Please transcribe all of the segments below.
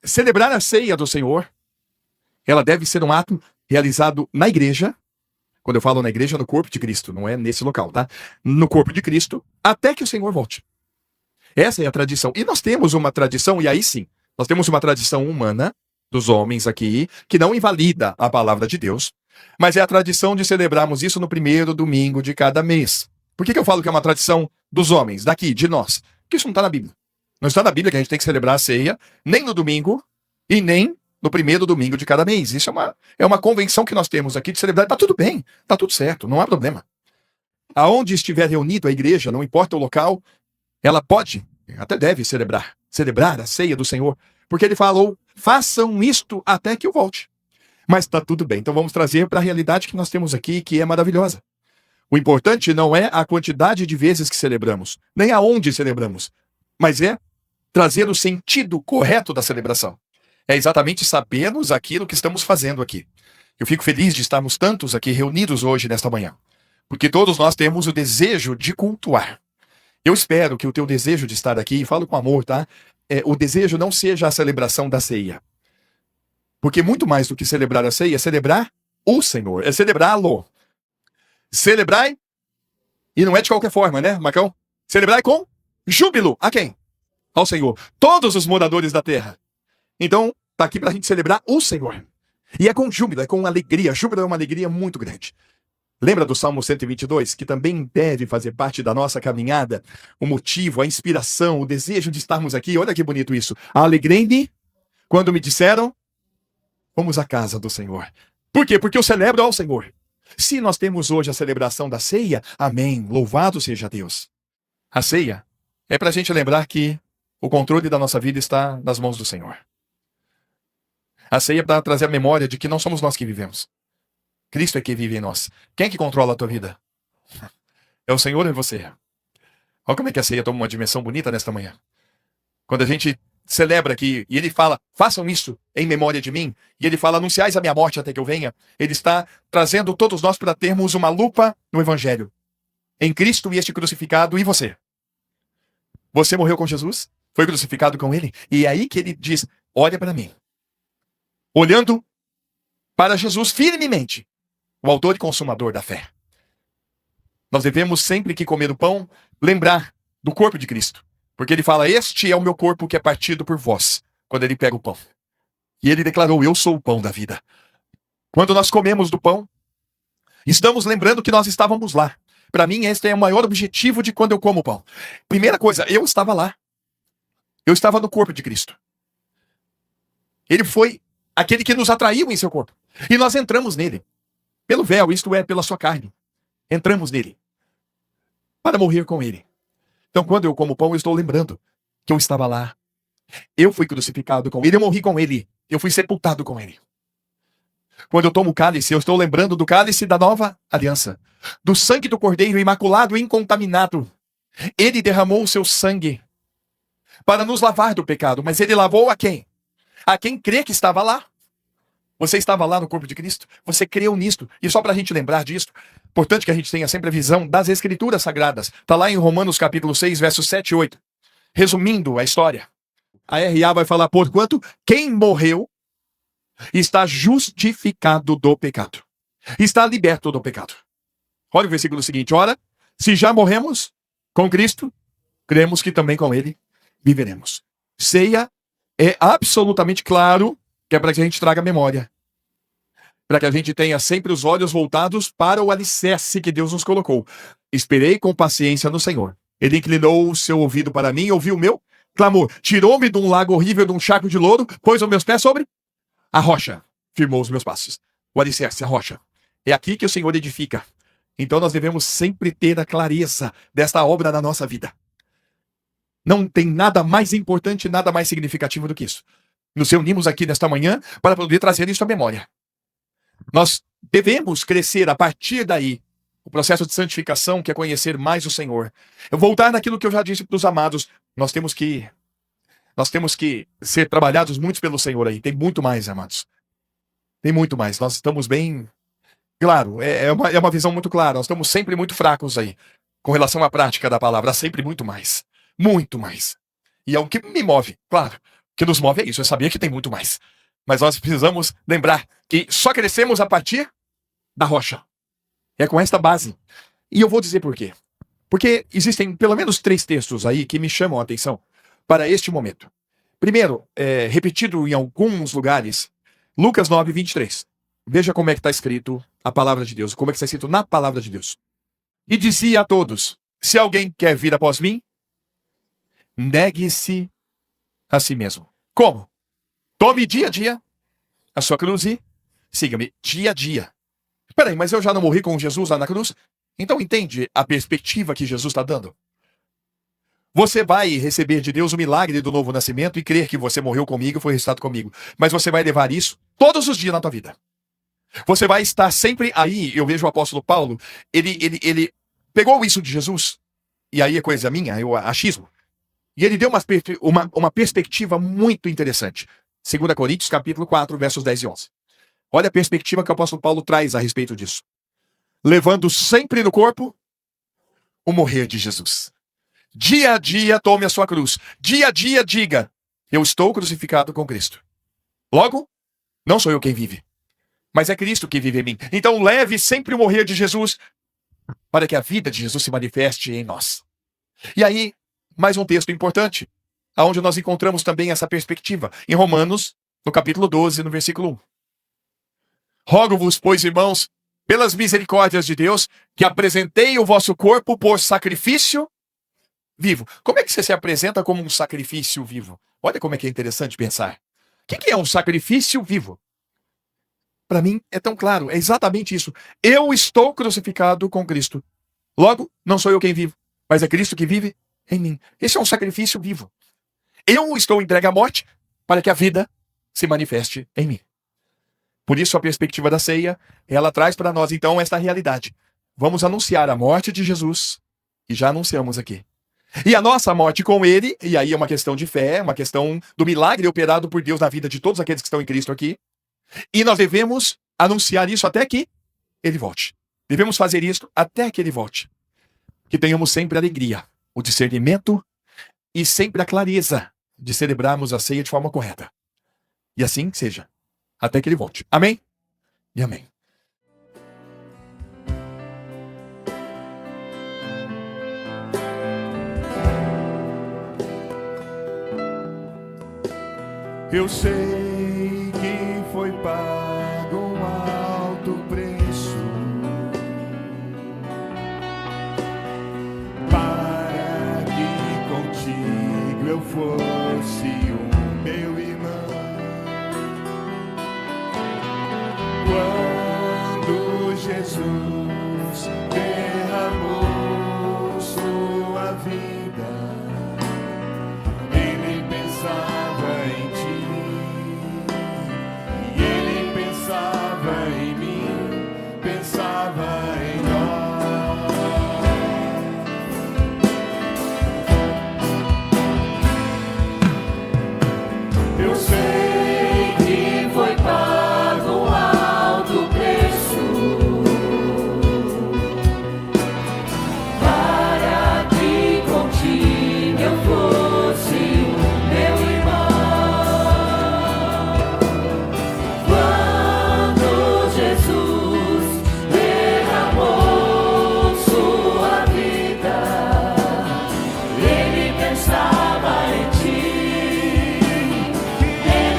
Celebrar a ceia do Senhor, ela deve ser um ato realizado na igreja. Quando eu falo na igreja, no corpo de Cristo, não é nesse local, tá? No corpo de Cristo, até que o Senhor volte. Essa é a tradição. E nós temos uma tradição, e aí sim, nós temos uma tradição humana dos homens aqui, que não invalida a palavra de Deus, mas é a tradição de celebrarmos isso no primeiro domingo de cada mês. Por que eu falo que é uma tradição dos homens, daqui, de nós? Porque isso não está na Bíblia. Não está na Bíblia que a gente tem que celebrar a ceia, nem no domingo, e nem no primeiro domingo de cada mês. Isso é uma convenção que nós temos aqui de celebrar. Está tudo bem, está tudo certo, não há problema. Aonde estiver reunido a igreja, não importa o local, ela pode, até deve celebrar a ceia do Senhor, porque ele falou, façam isto até que eu volte. Mas está tudo bem, então vamos trazer para a realidade que nós temos aqui, que é maravilhosa. O importante não é a quantidade de vezes que celebramos, nem aonde celebramos, mas é trazer o sentido correto da celebração. É exatamente sabermos aquilo que estamos fazendo aqui. Eu fico feliz de estarmos tantos aqui reunidos hoje, nesta manhã, porque todos nós temos o desejo de cultuar. Eu espero que o teu desejo de estar aqui, e falo com amor, tá? O desejo não seja a celebração da ceia. Porque muito mais do que celebrar a ceia, é celebrar o Senhor, é celebrá-lo. Celebrai, e não é de qualquer forma, né, Macão? Celebrai com júbilo. A quem? Ao Senhor. Todos os moradores da terra. Então, tá aqui pra gente celebrar o Senhor. E é com júbilo, é com alegria. Júbilo é uma alegria muito grande. Lembra do Salmo 122, que também deve fazer parte da nossa caminhada? O motivo, a inspiração, o desejo de estarmos aqui. Olha que bonito isso. Alegrei-me quando me disseram, vamos à casa do Senhor. Por quê? Porque eu celebro ao Senhor. Se nós temos hoje a celebração da ceia, amém, louvado seja Deus. A ceia é pra gente lembrar que o controle da nossa vida está nas mãos do Senhor. A ceia é para trazer a memória de que não somos nós que vivemos. Cristo é que vive em nós. Quem é que controla a tua vida? É o Senhor ou é você? Olha como é que a ceia toma uma dimensão bonita nesta manhã. Quando a gente celebra aqui, e ele fala, façam isso em memória de mim, e ele fala, anunciais a minha morte até que eu venha, ele está trazendo todos nós para termos uma lupa no Evangelho. Em Cristo e este crucificado, e você? Você morreu com Jesus? Foi crucificado com ele? E é aí que ele diz, olha para mim. Olhando para Jesus firmemente, o autor e consumador da fé. Nós devemos sempre que comer o pão, lembrar do corpo de Cristo. Porque ele fala, este é o meu corpo que é partido por vós, quando ele pega o pão. E ele declarou, eu sou o pão da vida. Quando nós comemos do pão, estamos lembrando que nós estávamos lá. Para mim, este é o maior objetivo de quando eu como o pão. Primeira coisa, eu estava lá. Eu estava no corpo de Cristo. Ele foi aquele que nos atraiu em seu corpo. E nós entramos nele. Pelo véu, isto é, pela sua carne. Entramos nele. Para morrer com ele. Então, quando eu como pão, eu estou lembrando que eu estava lá. Eu fui crucificado com ele, eu morri com ele. Eu fui sepultado com ele. Quando eu tomo o cálice, eu estou lembrando do cálice da nova aliança. Do sangue do Cordeiro imaculado e incontaminado. Ele derramou o seu sangue para nos lavar do pecado. Mas ele lavou a quem? A quem crê que estava lá. Você estava lá no corpo de Cristo? Você creu nisto? E só para a gente lembrar disso, importante que a gente tenha sempre a visão das Escrituras Sagradas. Está lá em Romanos capítulo 6, versos 7 e 8. Resumindo a história. A R.A. vai falar, porquanto quem morreu está justificado do pecado. Está liberto do pecado. Olha o versículo seguinte. Ora, se já morremos com Cristo, cremos que também com ele viveremos. Ceia é absolutamente claro que é para que a gente traga memória. Para que a gente tenha sempre os olhos voltados para o alicerce que Deus nos colocou. Esperei com paciência no Senhor. Ele inclinou o seu ouvido para mim, ouviu o meu clamor. Tirou-me de um lago horrível, de um charco de lodo, pôs os meus pés sobre a rocha. Firmou os meus passos. O alicerce, a rocha. É aqui que o Senhor edifica. Então nós devemos sempre ter a clareza desta obra na nossa vida. Não tem nada mais importante, nada mais significativo do que isso. Nos reunimos aqui nesta manhã para poder trazer isso à memória. Nós devemos crescer a partir daí. O processo de santificação, que é conhecer mais o Senhor. Eu voltar naquilo que eu já disse para os amados. Nós temos que ser trabalhados muito pelo Senhor aí. Tem muito mais, amados. Tem muito mais. Nós estamos bem... Claro, é uma visão muito clara. Nós estamos sempre muito fracos aí. Com relação à prática da palavra. Há sempre muito mais. Muito mais. E é o que me move, claro. que nos move é isso. Eu sabia que tem muito mais. Mas nós precisamos lembrar que só crescemos a partir da rocha. É com esta base. E eu vou dizer por quê. Porque existem pelo menos 3 textos aí que me chamam a atenção para este momento. Primeiro, repetido em alguns lugares, Lucas 9, 23. Veja como é que está escrito a palavra de Deus, como é que está escrito na palavra de Deus. E dizia a todos, se alguém quer vir após mim, negue-se a si mesmo. Como? Tome dia a dia a sua cruz e siga-me dia a dia. Peraí, mas eu já não morri com Jesus lá na cruz? Então entende a perspectiva que Jesus está dando? Você vai receber de Deus o milagre do novo nascimento e crer que você morreu comigo e foi ressuscitado comigo. Mas você vai levar isso todos os dias na tua vida. Você vai estar sempre aí. Eu vejo o apóstolo Paulo, ele pegou isso de Jesus, e aí é coisa minha, eu achismo. E ele deu uma perspectiva muito interessante. 2 Coríntios, capítulo 4, versos 10 e 11. Olha a perspectiva que o apóstolo Paulo traz a respeito disso. Levando sempre no corpo o morrer de Jesus. Dia a dia tome a sua cruz. Dia a dia diga, eu estou crucificado com Cristo. Logo, não sou eu quem vive, mas é Cristo que vive em mim. Então leve sempre o morrer de Jesus, para que a vida de Jesus se manifeste em nós. E aí, mais um texto importante, onde nós encontramos também essa perspectiva. Em Romanos, no capítulo 12, no versículo 1. Rogo-vos, pois, irmãos, pelas misericórdias de Deus, que apresentei o vosso corpo por sacrifício vivo. Como é que você se apresenta como um sacrifício vivo? Olha como é que é interessante pensar. O que é um sacrifício vivo? Para mim é tão claro, é exatamente isso. Eu estou crucificado com Cristo. Logo, não sou eu quem vivo, mas é Cristo que vive em mim. Esse é um sacrifício vivo. Eu estou entregue à morte para que a vida se manifeste em mim. Por isso a perspectiva da ceia, ela traz para nós então esta realidade. Vamos anunciar a morte de Jesus, e já anunciamos aqui. E a nossa morte com ele, e aí é uma questão de fé, uma questão do milagre operado por Deus na vida de todos aqueles que estão em Cristo aqui. E nós devemos anunciar isso até que ele volte. Devemos fazer isso até que ele volte. Que tenhamos sempre a alegria, o discernimento e sempre a clareza de celebrarmos a ceia de forma correta. E assim seja, até que ele volte. Amém? E amém. Eu sei que foi pago um alto preço para que contigo eu fosse o meu irmão. Quando Jesus derramou sua vida, ele pensava em ti. Em mim, pensava em nós. Eu sei que foi pago um alto preço para que contigo eu fosse o meu irmão. Ele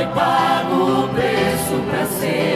Foi pago o preço para ser